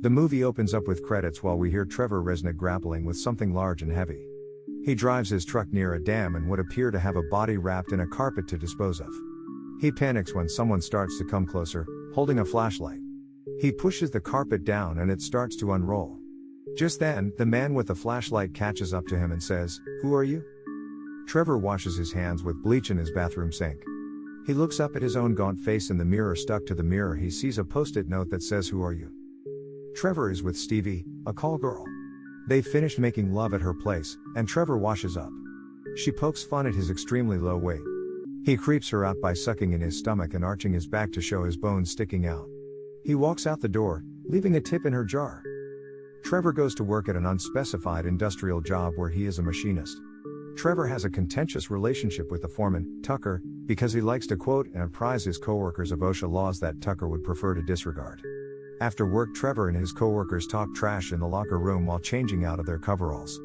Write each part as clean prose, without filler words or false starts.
The movie opens up with credits while we hear Trevor Reznik grappling with something large and heavy. He drives his truck near a dam and would appear to have a body wrapped in a carpet to dispose of. He panics when someone starts to come closer, holding a flashlight. He pushes the carpet down and it starts to unroll. Just then, the man with the flashlight catches up to him and says, "Who are you?" Trevor washes his hands with bleach in his bathroom sink. He looks up at his own gaunt face in the mirror. Stuck to the mirror, he sees a post-it note that says, "Who are you?" Trevor is with Stevie, a call girl. They finished making love at her place, and Trevor washes up. She pokes fun at his extremely low weight. He creeps her out by sucking in his stomach and arching his back to show his bones sticking out. He walks out the door, leaving a tip in her jar. Trevor goes to work at an unspecified industrial job where he is a machinist. Trevor has a contentious relationship with the foreman, Tucker, because he likes to quote and apprise his coworkers of OSHA laws that Tucker would prefer to disregard. After work, Trevor and his coworkers talk trash in the locker room while changing out of their coveralls.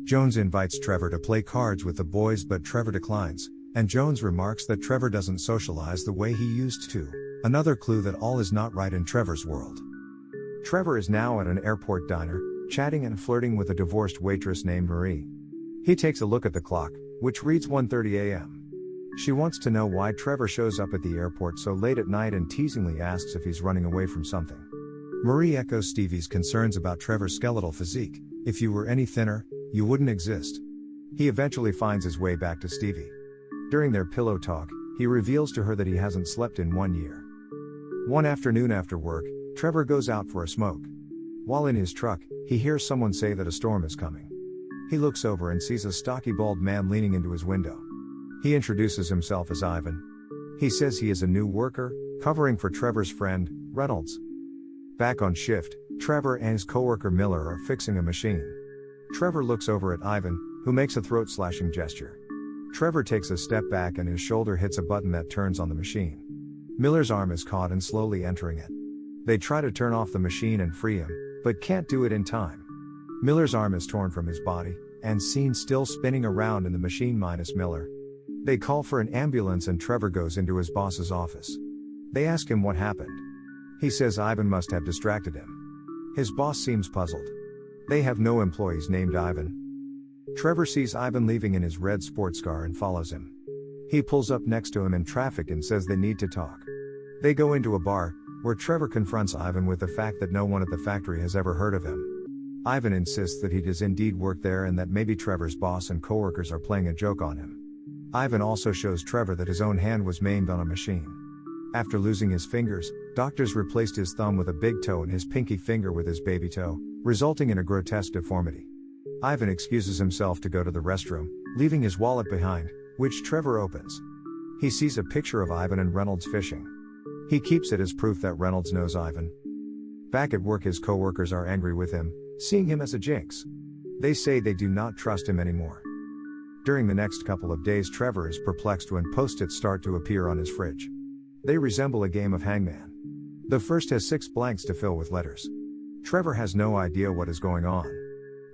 Jones invites Trevor to play cards with the boys, but Trevor declines, and Jones remarks that Trevor doesn't socialize the way he used to. Another clue that all is not right in Trevor's world. Trevor is now at an airport diner, chatting and flirting with a divorced waitress named Marie. He takes a look at the clock, which reads 1:30 a.m. She wants to know why Trevor shows up at the airport so late at night and teasingly asks if he's running away from something. Marie echoes Stevie's concerns about Trevor's skeletal physique. "If you were any thinner, you wouldn't exist." He eventually finds his way back to Stevie. During their pillow talk, he reveals to her that he hasn't slept in 1 year. One afternoon after work, Trevor goes out for a smoke. While in his truck, he hears someone say that a storm is coming. He looks over and sees a stocky bald man leaning into his window. He introduces himself as Ivan. He says he is a new worker, covering for Trevor's friend, Reynolds. Back on shift, Trevor and his coworker Miller are fixing a machine. Trevor looks over at Ivan, who makes a throat-slashing gesture. Trevor takes a step back and his shoulder hits a button that turns on the machine. Miller's arm is caught and slowly entering it. They try to turn off the machine and free him, but can't do it in time. Miller's arm is torn from his body, and seen still spinning around in the machine minus Miller. They call for an ambulance and Trevor goes into his boss's office. They ask him what happened. He says Ivan must have distracted him. His boss seems puzzled. They have no employees named Ivan. Trevor sees Ivan leaving in his red sports car and follows him. He pulls up next to him in traffic and says they need to talk. They go into a bar, where Trevor confronts Ivan with the fact that no one at the factory has ever heard of him. Ivan insists that he does indeed work there and that maybe Trevor's boss and coworkers are playing a joke on him. Ivan also shows Trevor that his own hand was maimed on a machine. After losing his fingers, doctors replaced his thumb with a big toe and his pinky finger with his baby toe, resulting in a grotesque deformity. Ivan excuses himself to go to the restroom, leaving his wallet behind, which Trevor opens. He sees a picture of Ivan and Reynolds fishing. He keeps it as proof that Reynolds knows Ivan. Back at work, his coworkers are angry with him, seeing him as a jinx. They say they do not trust him anymore. During the next couple of days, Trevor is perplexed when post-its start to appear on his fridge. They resemble a game of hangman. The first has 6 blanks to fill with letters. Trevor has no idea what is going on.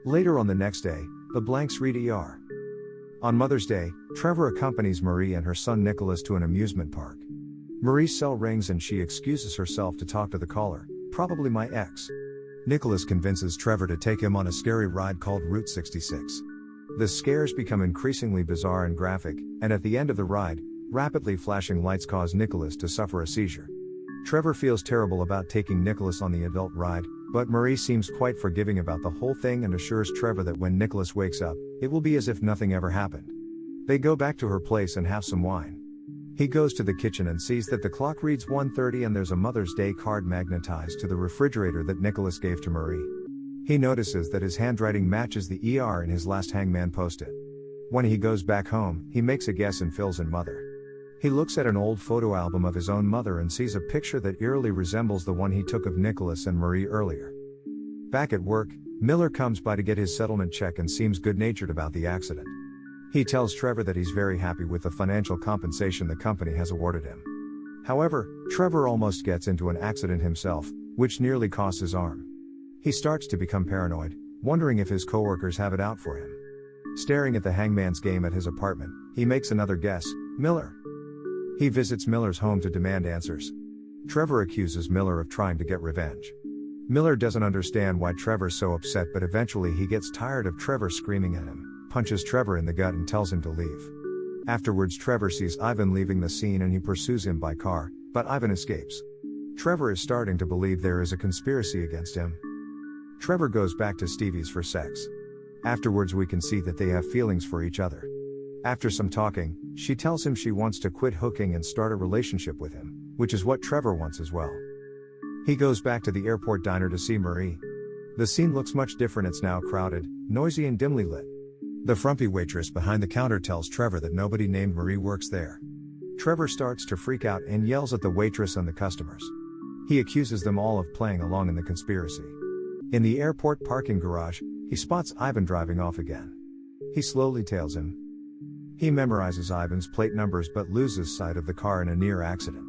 Later on the next day, the blanks read ER. On Mother's Day, Trevor accompanies Marie and her son Nicholas to an amusement park. Marie's cell rings and she excuses herself to talk to the caller, probably my ex. Nicholas convinces Trevor to take him on a scary ride called Route 66. The scares become increasingly bizarre and graphic, and at the end of the ride, rapidly flashing lights cause Nicholas to suffer a seizure. Trevor feels terrible about taking Nicholas on the adult ride, but Marie seems quite forgiving about the whole thing and assures Trevor that when Nicholas wakes up, it will be as if nothing ever happened. They go back to her place and have some wine. He goes to the kitchen and sees that the clock reads 1:30 and there's a Mother's Day card magnetized to the refrigerator that Nicholas gave to Marie. He notices that his handwriting matches the ER in his last hangman post-it. When he goes back home, he makes a guess and fills in mother. He looks at an old photo album of his own mother and sees a picture that eerily resembles the one he took of Nicholas and Marie earlier. Back at work, Miller comes by to get his settlement check and seems good-natured about the accident. He tells Trevor that he's very happy with the financial compensation the company has awarded him. However, Trevor almost gets into an accident himself, which nearly costs his arm. He starts to become paranoid, wondering if his coworkers have it out for him. Staring at the hangman's game at his apartment, he makes another guess, Miller. He visits Miller's home to demand answers. Trevor accuses Miller of trying to get revenge. Miller doesn't understand why Trevor's so upset, but eventually he gets tired of Trevor screaming at him, punches Trevor in the gut and tells him to leave. Afterwards, Trevor sees Ivan leaving the scene and he pursues him by car, but Ivan escapes. Trevor is starting to believe there is a conspiracy against him. Trevor goes back to Stevie's for sex. Afterwards, we can see that they have feelings for each other. After some talking, she tells him she wants to quit hooking and start a relationship with him, which is what Trevor wants as well. He goes back to the airport diner to see Marie. The scene looks much different. It's now crowded, noisy and dimly lit. The frumpy waitress behind the counter tells Trevor that nobody named Marie works there. Trevor starts to freak out and yells at the waitress and the customers. He accuses them all of playing along in the conspiracy. In the airport parking garage, he spots Ivan driving off again. He slowly tails him. He memorizes Ivan's plate numbers but loses sight of the car in a near accident.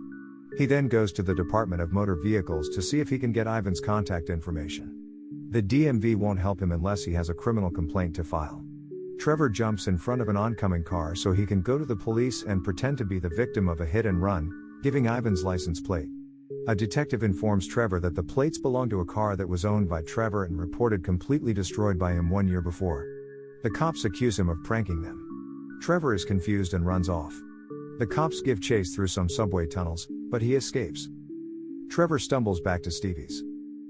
He then goes to the Department of Motor Vehicles to see if he can get Ivan's contact information. The DMV won't help him unless he has a criminal complaint to file. Trevor jumps in front of an oncoming car so he can go to the police and pretend to be the victim of a hit and run, giving Ivan's license plate. A detective informs Trevor that the plates belong to a car that was owned by Trevor and reported completely destroyed by him 1 year before. The cops accuse him of pranking them. Trevor is confused and runs off. The cops give chase through some subway tunnels, but he escapes. Trevor stumbles back to Stevie's.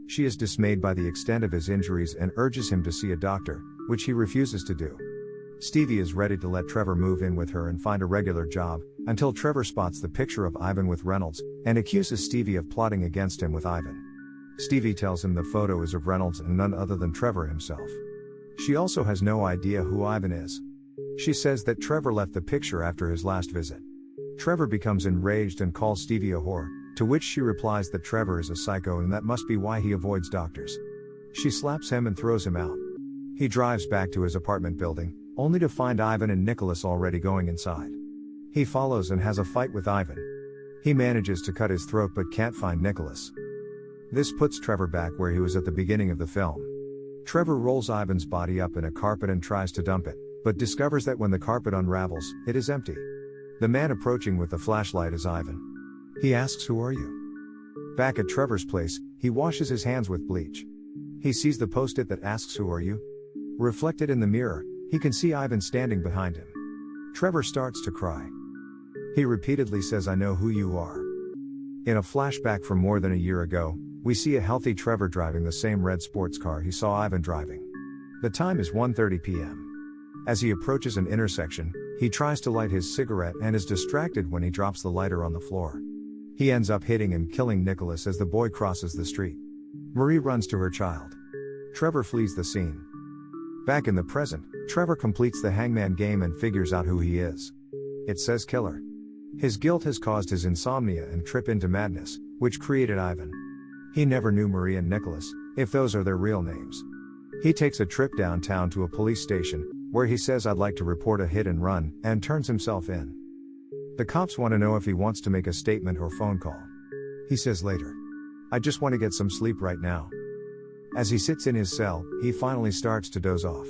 She is dismayed by the extent of his injuries and urges him to see a doctor, which he refuses to do. Stevie is ready to let Trevor move in with her and find a regular job, until Trevor spots the picture of Ivan with Reynolds, and accuses Stevie of plotting against him with Ivan. Stevie tells him the photo is of Reynolds and none other than Trevor himself. She also has no idea who Ivan is. She says that Trevor left the picture after his last visit. Trevor becomes enraged and calls Stevie a whore, to which she replies that Trevor is a psycho and that must be why he avoids doctors. She slaps him and throws him out. He drives back to his apartment building, only to find Ivan and Nicholas already going inside. He follows and has a fight with Ivan. He manages to cut his throat but can't find Nicholas. This puts Trevor back where he was at the beginning of the film. Trevor rolls Ivan's body up in a carpet and tries to dump it, but discovers that when the carpet unravels, it is empty. The man approaching with the flashlight is Ivan. He asks, "Who are you?" Back at Trevor's place, he washes his hands with bleach. He sees the post-it that asks, "Who are you?" Reflected in the mirror, he can see Ivan standing behind him. Trevor starts to cry. He repeatedly says, "I know who you are." In a flashback from more than a year ago, we see a healthy Trevor driving the same red sports car he saw Ivan driving. The time is 1:30 p.m. As he approaches an intersection, he tries to light his cigarette and is distracted when he drops the lighter on the floor. He ends up hitting and killing Nicholas as the boy crosses the street. Marie runs to her child. Trevor flees the scene. Back in the present, Trevor completes the hangman game and figures out who he is. It says killer. His guilt has caused his insomnia and trip into madness, which created Ivan. He never knew Marie and Nicholas, if those are their real names. He takes a trip downtown to a police station, where he says, "I'd like to report a hit and run," and turns himself in. The cops want to know if he wants to make a statement or phone call. He says later, "I just want to get some sleep right now." As he sits in his cell, he finally starts to doze off.